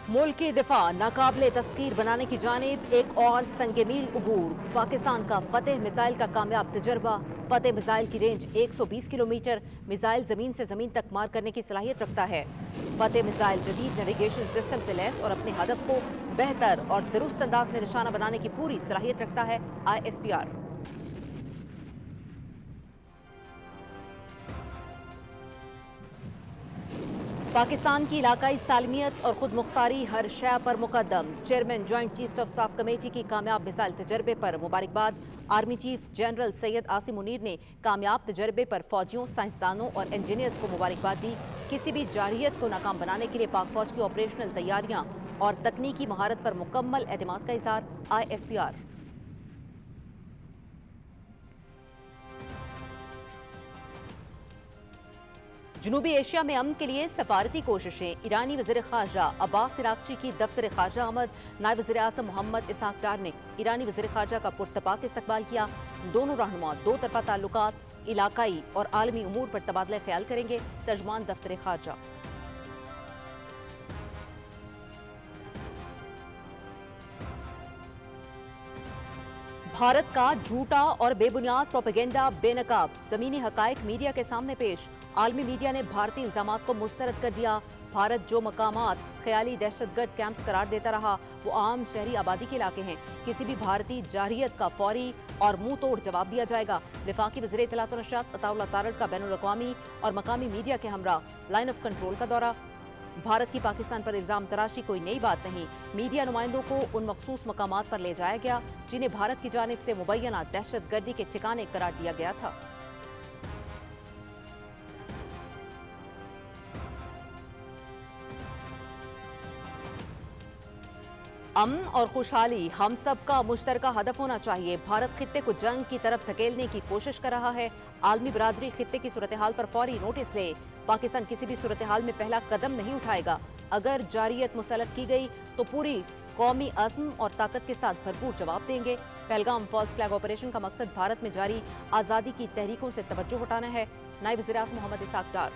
मुल्क की दिफा नाकाबिले तस्कीर बनाने की जानिब एक और संगे मील उबूर। पाकिस्तान का फतेह मिसाइल का कामयाब तजर्बा। फतेह मिसाइल की रेंज 120 किलोमीटर, मिसाइल जमीन से जमीन तक मार करने की सलाहियत रखता है। फतेह मिसाइल जदीद नेविगेशन सिस्टम से लैस और अपने हदफ को बेहतर और दुरुस्त अंदाज में निशाना बनाने की पूरी सलाहियत रखता है। ISPR पाकिस्तान की इलाकाई सालमियत और खुद मुख्तारी हर शय पर मुकदम। Chairman joint chiefs of staff committee की कामयाब मिसाइल तजर्बे पर मुबारकबाद। Army chief general Syed Asim Munir ने कामयाब तजर्बे पर फौजियों, साइंसदानों और इंजीनियर्स को मुबारकबाद दी। किसी भी जारहियत को नाकाम बनाने के लिए पाक फौज की ऑपरेशनल तैयारियां और तकनीकी महारत पर मुकम्मल एतमाद का इजहार। ISPR जनूबी एशिया में अमन के लिए सफारती कोशिशें। ईरानी वज़ीर ख़ारजा अब्बास इराक़ची की दफ्तर ख़ारजा आमद। नायब वज़ीर आज़म मोहम्मद इसहाक डार ने ईरानी वज़ीर ख़ारजा का पुरतपाक इस्तकबाल किया। दोनों रहनुमा दो तरफ़ा ताल्लुकात, इलाकाई और आलमी उमूर पर तबादला ख्याल करेंगे। तर्जमान दफ्तर ख़ारजा। भारत का झूठा और बेबुनियाद प्रोपेगेंडा बेनकाब। ज़मीनी हक़ाइक़ मीडिया के सामने पेश। आलमी मीडिया ने भारतीय इल्ज़ामात को मुस्तरद कर दिया। भारत जो मकामात ख्याली दहशतगर्द कैंप्स करार देता रहा वो आम शहरी आबादी के इलाके हैं। किसी भी भारतीय जारहियत का फौरी और मुंह तोड़ जवाब दिया जाएगा। वफाकी वज़ीर इत्तलात व नशरियात अताउल्लाह तारड़ का बैनुल-अक़वामी और मकामी मीडिया के हमरा लाइन ऑफ कंट्रोल का दौरा। भारत की पाकिस्तान पर इल्जाम तराशी कोई नई बात नहीं। मीडिया नुमाइंदों को उन मखसूस मकामात पर ले जाया गया जिन्हें भारत की जानिब से मुबैना दहशतगर्दी के ठिकाने करार दिया गया था। अमन और खुशहाली हम सब का मुश्तरका हदफ होना चाहिए। भारत खित्ते को जंग की तरफ धकेलने की कोशिश कर रहा है। आलमी बरादरी खित्ते की सूरत हाल पर फौरी नोटिस ले। पाकिस्तान किसी भी सूरत हाल में पहला कदम नहीं उठाएगा। अगर जारियत मुसलत की गई तो पूरी कौमी अज़्म और ताकत के साथ भरपूर जवाब देंगे। पहलगाम फॉल्स फ्लैग ऑपरेशन का मकसद भारत में जारी आज़ादी की तहरीकों से तवज्जो हटाना है। नायब वज़ीर आज़म मोहम्मद इसहाक डार।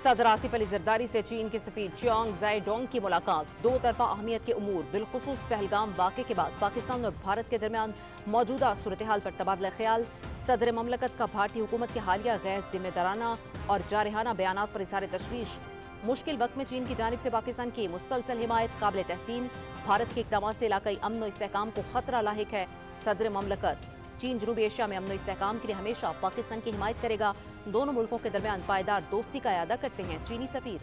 सदर आसिफ अली जरदारी से चीन के सफीर चियांग ज़ाइडोंग की मुलाकात। दो तरफा अहमियत के उमूर बिलखुसूस पहलगाम वाक़े के बाद पाकिस्तान और भारत के दरमियान मौजूदा सूरत हाल पर तबादला ख्याल। सदर ममलकत का भारतीय हुकूमत के हालिया गैर जिम्मेदाराना और जारहाना बयानात पर इज़हार तशवीश। मुश्किल वक्त में चीन की जानिब से पाकिस्तान की मुसलसल हिमायत काबिल तहसीन। भारत के इक़दाम से इलाकाई अमन व इस्तेहकाम को खतरा लाहिक है। सदर ममलकत चीन जनूबी एशिया में अमन व इस्तेहकाम के लिए हमेशा पाकिस्तान की हिमायत करेगा। दोनों मुल्कों के दरमियान पायदार दोस्ती का इरादा करते हैं चीनी सफीर।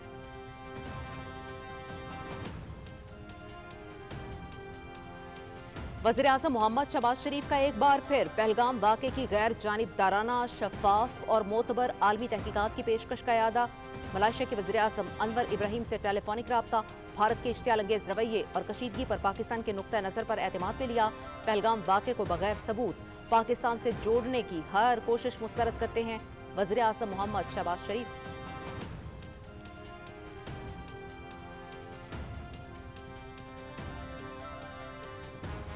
वज़ीर आज़म मोहम्मद शहबाज शरीफ का एक बार फिर पहलगाम वाक़े की गैर जानिबदाराना, शफाफ और मोतबर आलमी तहकीकात की पेशकश का इरादा। मलेशिया के वज़ीर आज़म अनवर इब्राहिम से टेलीफोनिक राब्ता। भारत के इश्तियाल अंगेज रवैये और कशीदगी पर पाकिस्तान के नुक्ता नज़र पर एतमाद में लिया। पहलगाम वाक़े को बगैर सबूत पाकिस्तान से जोड़ने की हर कोशिश मुस्तरद करते हैं वज़ीर आज़म मोहम्मद शहबाज शरीफ।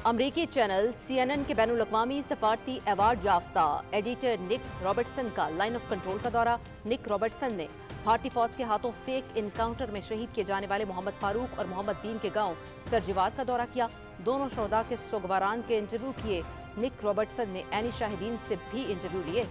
अमरीकी चैनल CNN के बैनुल-अक़वामी सफारती अवार्ड याफ्ता एडिटर निक रॉबर्टसन का लाइन ऑफ कंट्रोल का दौरा। निक रॉबर्टसन ने भारतीय फौज के हाथों फेक इनकाउंटर में शहीद किए जाने वाले मोहम्मद फारूक और मोहम्मद दीन के गांव सरजिवार का दौरा किया। दोनों शोहदा के सुगवारान के इंटरव्यू किए। निक रॉबर्टसन ने ऐनी शाहिदीन से भी इंटरव्यू लिए।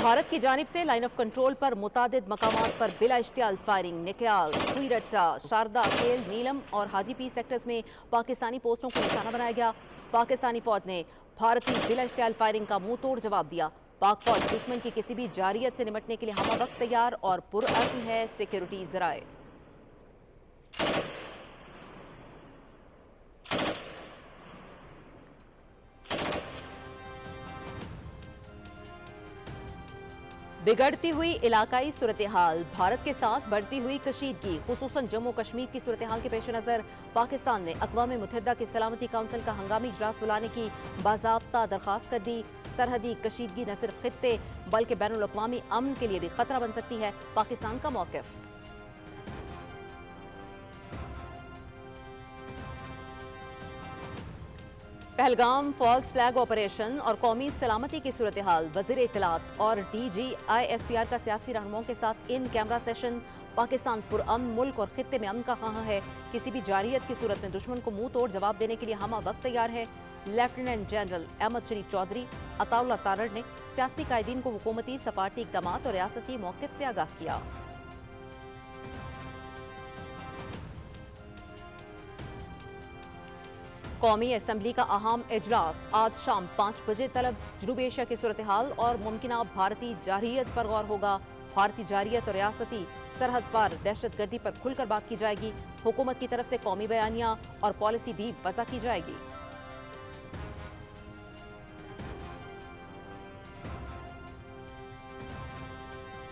भारत की जानिब से लाइन ऑफ कंट्रोल पर मुतादिद मकामात पर बिला इश्तियाल फायरिंग। निकयाल, खुईरट्टा, शारदा, खेल, नीलम और हाजी पी सेक्टर्स में पाकिस्तानी पोस्टों को निशाना बनाया गया। पाकिस्तानी फौज ने भारतीय बिला इश्तियाल फायरिंग का मुंह तोड़ जवाब दिया। पाक फौज दुश्मन की किसी भी जारियत से निपटने के लिए हम वक्त तैयार और पुरअज़्म है। सिक्योरिटी ज़राए बिगड़ती हुई इलाकाई सूरत हाल, भारत के साथ बढ़ती हुई कशीदगी, खुसूसन जम्मू कश्मीर की सूरत हाल के पेश नज़र पाकिस्तान ने अक़वाम मुत्तहिदा की सलामती काउंसिल का हंगामी इजलास बुलाने की बाज़ाब्ता दरख्वास्त कर दी। सरहदी कशीदगी न सिर्फ खित्ते बल्कि बैनुल-अक़वामी अमन के लिए भी खतरा बन सकती है। पाकिस्तान का मौक़िफ़। पहलगाम फॉल्स फ्लैग ऑपरेशन और कौमी सलामती की सूरत हाल, वज़ीर इत्तलात और DGISPR का सियासी रहनुमाओं के साथ इन कैमरा सेशन। पाकिस्तान पुरअमन मुल्क और खित्ते में अमन का ख़्वाह है। किसी भी जारियत की सूरत में दुश्मन को मुंह तोड़ जवाब देने के लिए हम वक्त तैयार है। लेफ्टिनेंट जनरल अहमद शरीफ चौधरी अताउल्लाह तारड़ ने सियासी कायदीन को हुकूमती सफारती इक़दाम और रियासती मौक़िफ़ से आगाह किया। कौमी असम्बली का अहम इजलास आज शाम 5 बजे तलब। जनूबी एशिया की सूरत हाल और मुमकिना भारतीय जारहियत पर गौर होगा। भारतीय जारहियत और रियासती सरहद पर दहशत गर्दी पर खुलकर बात की जाएगी। हुकूमत की तरफ से कौमी बयानिया और पॉलिसी भी वज़ा की जाएगी।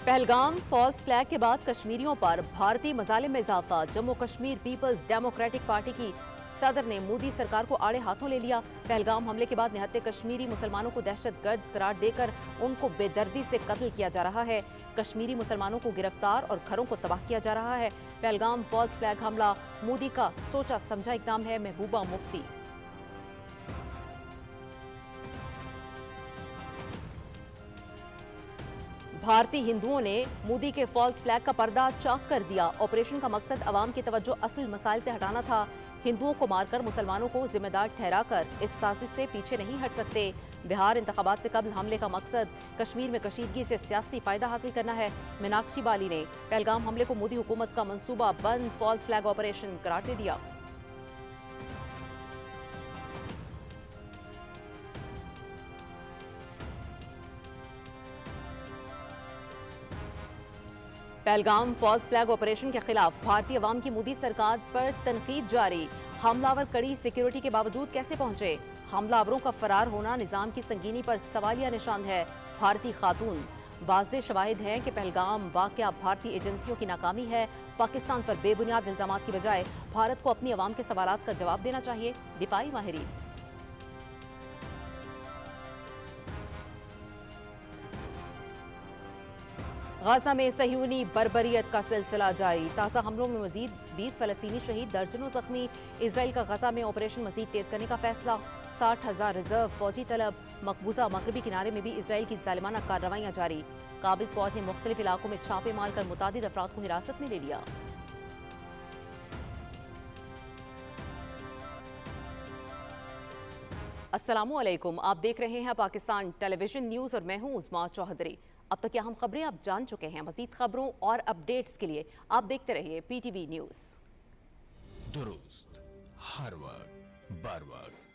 पहलगाम फॉल्स फ्लैग के बाद कश्मीरियों पर भारतीय मजालिम में इजाफा। Jammu Kashmir Peoples Democratic Party की सदर ने मोदी सरकार को आड़े हाथों ले लिया। पहलगाम हमले के बाद निहत्ते कश्मीरी मुसलमानों को दहशतगर्द करार देकर उनको बेदर्दी से कत्ल किया जा रहा है। कश्मीरी मुसलमानों को गिरफ्तार और घरों को तबाह किया जा रहा है। पहलगाम फॉल्स फ्लैग हमला मोदी का सोचा समझा इक़दाम है। महबूबा मुफ्ती। भारतीय हिंदुओं ने मोदी के फॉल्स फ्लैग का पर्दा चाक कर दिया। ऑपरेशन का मकसद अवाम की तवज्जो असल मसाइल से हटाना था। हिंदुओं को मारकर मुसलमानों को जिम्मेदार ठहराकर इस साजिश से पीछे नहीं हट सकते। बिहार इंतखाबात से कबल हमले का मकसद कश्मीर में कशीदगी से सियासी फायदा हासिल करना है। मीनाक्षी बाली ने पहलगाम हमले को मोदी हुकूमत का मंसूबा बंद फॉल्स फ्लैग ऑपरेशन करार दे दिया। पहलगाम फॉल्स फ्लैग ऑपरेशन के खिलाफ भारतीय अवाम की मोदी सरकार पर तनकीद जारी। हमलावर कड़ी सिक्योरिटी के बावजूद कैसे पहुंचे? हमलावरों का फरार होना निजाम की संगीनी पर सवालिया निशान है। भारतीय खातून वाज़ेह शवाहिद हैं कि पहलगाम वाक़या भारतीय एजेंसियों की नाकामी है। पाकिस्तान पर बेबुनियाद इल्जामात की बजाय भारत को अपनी अवाम के सवालात का जवाब देना चाहिए। दिफाई माहिरीन। गाजा में सह्यूनी बर्बरियत का सिलसिला जारी। ताज़ा हमलों में मजीद 20 फलस्तीनी शहीद, दर्जनों जख्मी। इजराइल का गाजा में ऑपरेशन मजीद तेज करने का फैसला। 60,000 रिजर्व फौजी तलब। मकबूजा मगरबी किनारे में भी इसराइल की जालिमाना कार्रवाइयां जारी। काबिज फौज ने मुख्तलिफ इलाकों में छापे मारकर मुतादिद अफराद को हिरासत में ले लिया। अस्सलामुअलैकुम, आप देख रहे हैं पाकिस्तान टेलीविजन न्यूज़ और मैं हूं उस्मा चौधरी। अब तक की अहम खबरें आप जान चुके हैं। मजीद खबरों और अपडेट्स के लिए आप देखते रहिए PTV न्यूज़। दुरुस्त हर वक्त बार वक्त।